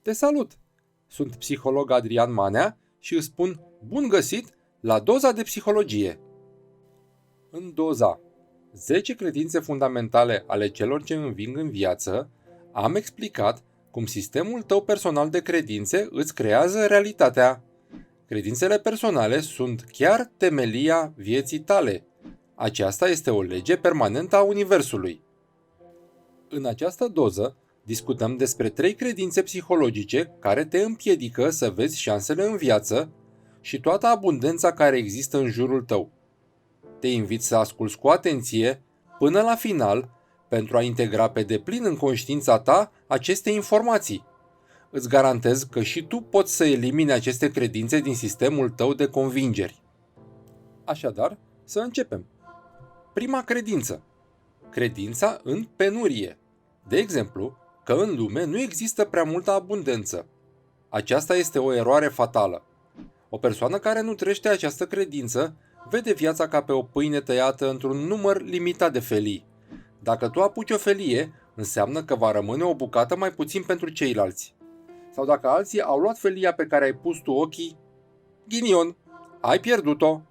Te salut! Sunt psiholog Adrian Manea și îți spun bun găsit la Doza de Psihologie. În Doza 10 credințe fundamentale ale celor ce înving în viață, am explicat cum sistemul tău personal de credințe îți creează realitatea. Credințele personale sunt chiar temelia vieții tale. Aceasta este o lege permanentă a Universului. În această doză discutăm despre 3 credințe psihologice care te împiedică să vezi șansele în viață și toată abundența care există în jurul tău. Te invit să asculți cu atenție până la final pentru a integra pe deplin în conștiința ta aceste informații. Îți garantez că și tu poți să elimini aceste credințe din sistemul tău de convingeri. Așadar, să începem. Prima credință. Credința în penurie. De exemplu, că în lume nu există prea multă abundență. Aceasta este o eroare fatală. O persoană care nu trăiește această credință vede viața ca pe o pâine tăiată într-un număr limitat de felii. Dacă tu apuci o felie, înseamnă că va rămâne o bucată mai puțin pentru ceilalți. Sau dacă alții au luat felia pe care ai pus tu ochii, ghinion, ai pierdut-o.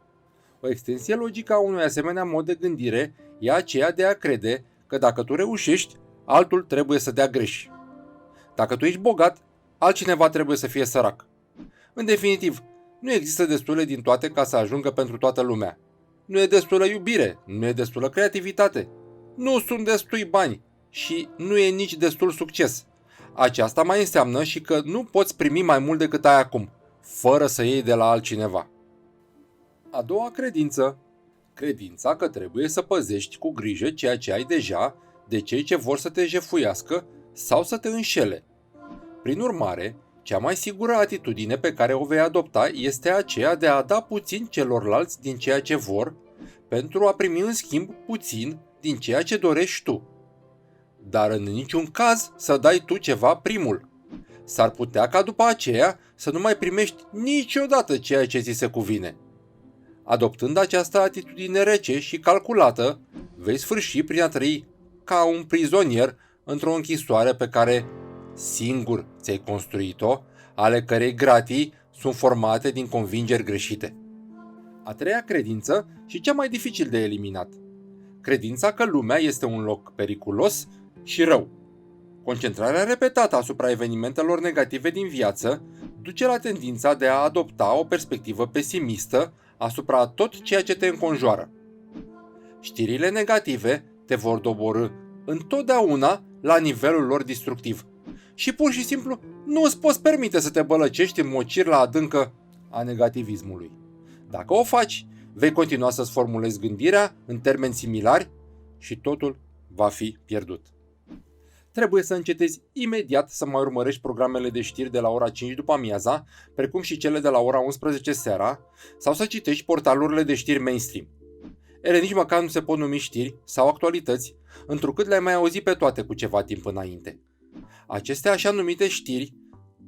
O extensie logică a unui asemenea mod de gândire e aceea de a crede că dacă tu reușești, altul trebuie să dea greș. Dacă tu ești bogat, altcineva trebuie să fie sărac. În definitiv, nu există destule din toate ca să ajungă pentru toată lumea. Nu e destulă iubire, nu e destulă creativitate, nu sunt destui bani și nu e nici destul succes. Aceasta mai înseamnă și că nu poți primi mai mult decât ai acum, fără să iei de la altcineva. A doua credință. Credința că trebuie să păzești cu grijă ceea ce ai deja de cei ce vor să te jefuiască sau să te înșele. Prin urmare, cea mai sigură atitudine pe care o vei adopta este aceea de a da puțin celorlalți din ceea ce vor, pentru a primi în schimb puțin din ceea ce dorești tu. Dar în niciun caz să dai tu ceva primul. S-ar putea ca după aceea să nu mai primești niciodată ceea ce ți se cuvine. Adoptând această atitudine rece și calculată, vei sfârși prin a trăi ca un prizonier într-o închisoare pe care singur ți-ai construit-o, ale cărei gratii sunt formate din convingeri greșite. A treia credință și cea mai dificil de eliminat. Credința că lumea este un loc periculos și rău. Concentrarea repetată asupra evenimentelor negative din viață duce la tendința de a adopta o perspectivă pesimistă asupra tot ceea ce te înconjoară. Știrile negative te vor doborî întotdeauna la nivelul lor destructiv și pur și simplu nu îți poți permite să te bălăcești în mocirla adâncă a negativismului. Dacă o faci, vei continua să-ți formulezi gândirea în termeni similari și totul va fi pierdut. Trebuie să încetezi imediat să mai urmărești programele de știri de la ora 5 după amiaza, precum și cele de la ora 11 seara, sau să citești portalurile de știri mainstream. Ele nici măcar nu se pot numi știri sau actualități, întrucât le-ai mai auzit pe toate cu ceva timp înainte. Aceste așa numite știri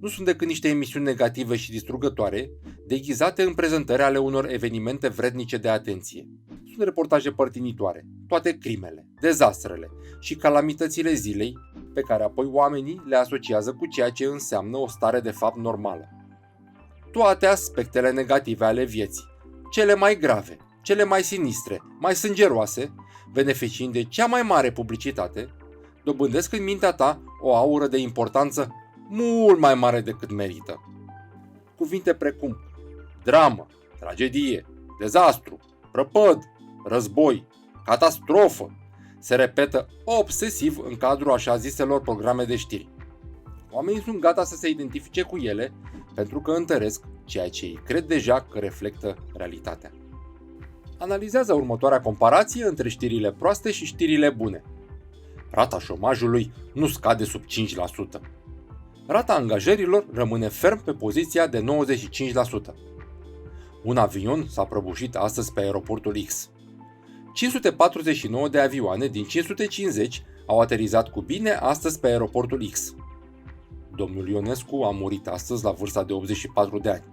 nu sunt decât niște emisiuni negative și distrugătoare, deghizate în prezentări ale unor evenimente vrednice de atenție. Sunt reportaje părtinitoare, toate crimele, dezastrele și calamitățile zilei, pe care apoi oamenii le asociază cu ceea ce înseamnă o stare de fapt normală. Toate aspectele negative ale vieții, cele mai grave, cele mai sinistre, mai sângeroase, beneficiind de cea mai mare publicitate, dobândesc în mintea ta o aură de importanță mult mai mare decât merită. Cuvinte precum dramă, tragedie, dezastru, prăpăd, război, catastrofă se repetă obsesiv în cadrul așa ziselor programe de știri. Oamenii sunt gata să se identifice cu ele pentru că întăresc ceea ce ei cred deja că reflectă realitatea. Analizează următoarea comparație între știrile proaste și știrile bune. Rata șomajului nu scade sub 5%. Rata angajărilor rămâne ferm pe poziția de 95%. Un avion s-a prăbușit astăzi pe aeroportul X. 549 de avioane din 550 au aterizat cu bine astăzi pe aeroportul X. Domnul Ionescu a murit astăzi la vârsta de 84 de ani.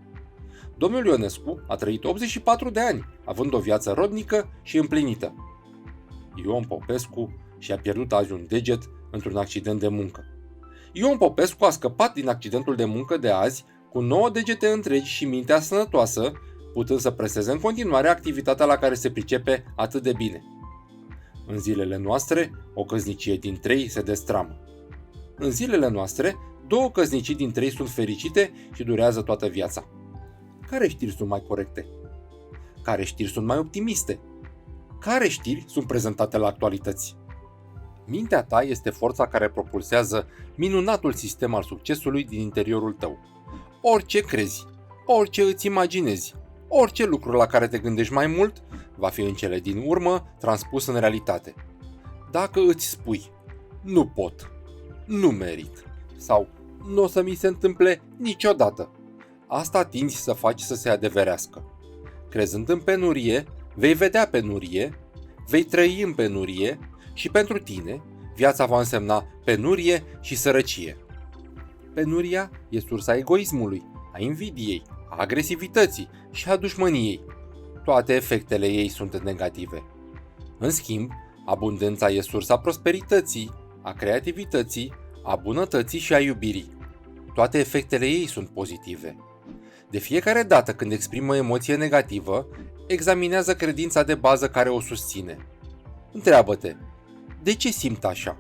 Domnul Ionescu a trăit 84 de ani, având o viață rodnică și împlinită. Ion Popescu și-a pierdut azi un deget într-un accident de muncă. Ion Popescu a scăpat din accidentul de muncă de azi cu 9 degete întregi și mintea sănătoasă, putând să presteze în continuare activitatea la care se pricepe atât de bine. În zilele noastre, o căsnicie din 3 se destramă. În zilele noastre, 2 căsnicii din 3 sunt fericite și durează toată viața. Care știri sunt mai corecte? Care știri sunt mai optimiste? Care știri sunt prezentate la actualități? Mintea ta este forța care propulsează minunatul sistem al succesului din interiorul tău. Orice crezi, orice îți imaginezi, orice lucru la care te gândești mai mult, va fi în cele din urmă transpus în realitate. Dacă îți spui, nu pot, nu merit, sau nu o să mi se întâmple niciodată, asta tinzi să faci să se adeverească. Crezând în penurie, vei vedea penurie, vei trăi în penurie și pentru tine, viața va însemna penurie și sărăcie. Penuria e sursa egoismului, a invidiei, a agresivității și a dușmăniei. Toate efectele ei sunt negative. În schimb, abundența e sursa prosperității, a creativității, a bunătății și a iubirii. Toate efectele ei sunt pozitive. De fiecare dată când exprimă o emoție negativă, examinează credința de bază care o susține. Întreabă-te, de ce simt așa?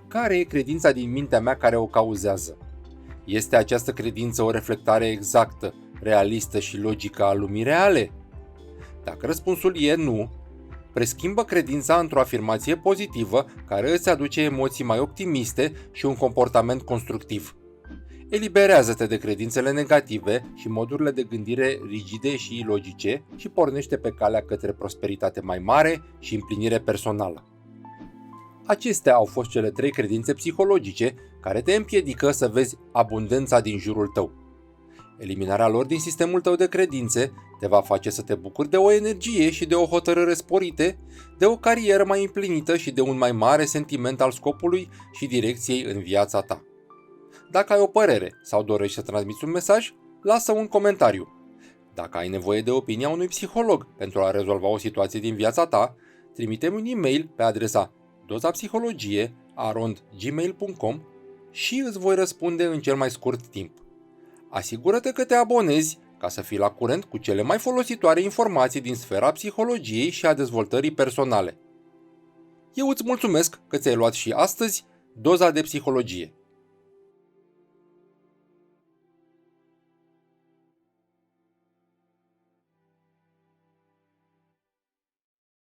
Care e credința din mintea mea care o cauzează? Este această credință o reflectare exactă, realistă și logică a lumii reale? Dacă răspunsul e nu, preschimbă credința într-o afirmație pozitivă care îți aduce emoții mai optimiste și un comportament constructiv. Eliberează-te de credințele negative și modurile de gândire rigide și ilogice și pornește pe calea către prosperitate mai mare și împlinire personală. Acestea au fost cele 3 credințe psihologice care te împiedică să vezi abundența din jurul tău. Eliminarea lor din sistemul tău de credințe te va face să te bucuri de o energie și de o hotărâre sporite, de o carieră mai împlinită și de un mai mare sentiment al scopului și direcției în viața ta. Dacă ai o părere sau dorești să transmiți un mesaj, lasă un comentariu. Dacă ai nevoie de opinia unui psiholog pentru a rezolva o situație din viața ta, trimite-mi un e-mail pe adresa dozapsihologie@gmail.com și îți voi răspunde în cel mai scurt timp. Asigură-te că te abonezi ca să fii la curent cu cele mai folositoare informații din sfera psihologiei și a dezvoltării personale. Eu îți mulțumesc că ți-ai luat și astăzi doza de psihologie.